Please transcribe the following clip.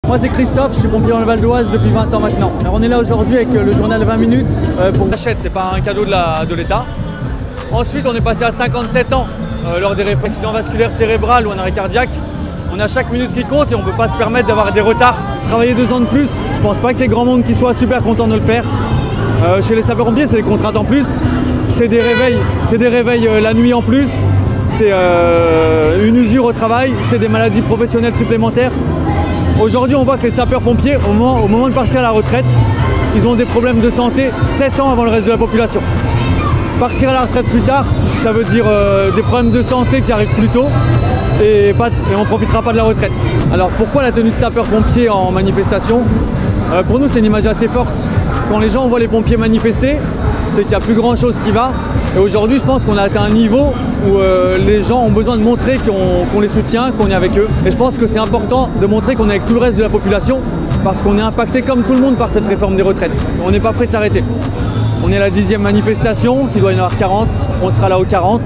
Moi c'est Christophe, je suis pompier dans le Val d'Oise depuis 20 ans maintenant. Alors on est là aujourd'hui avec le journal 20 minutes pour l'achète, c'est pas un cadeau de l'État. Ensuite on est passé à 57 ans lors des accidents vasculaires cérébrales ou un arrêt cardiaque. On a chaque minute qui compte et on ne peut pas se permettre d'avoir des retards. Travailler 2 ans de plus, je pense pas qu'il y ait grand monde qui soit super content de le faire. Chez les sapeurs-pompiers c'est des contraintes en plus, c'est des réveils la nuit en plus, c'est une usure au travail, c'est des maladies professionnelles supplémentaires. Aujourd'hui, on voit que les sapeurs-pompiers, au moment de partir à la retraite, ils ont des problèmes de santé 7 ans avant le reste de la population. Partir à la retraite plus tard, ça veut dire des problèmes de santé qui arrivent plus tôt et on ne profitera pas de la retraite. Alors pourquoi la tenue de sapeur-pompier en manifestation? Pour nous, c'est une image assez forte. Quand les gens voient les pompiers manifester, c'est qu'il n'y a plus grand chose qui va. Et aujourd'hui, je pense qu'on a atteint un niveau où les gens ont besoin de montrer qu'on les soutient, qu'on est avec eux. Et je pense que c'est important de montrer qu'on est avec tout le reste de la population parce qu'on est impacté comme tout le monde par cette réforme des retraites. On n'est pas prêt de s'arrêter. On est à la 10e manifestation, s'il doit y en avoir 40, on sera là aux 40.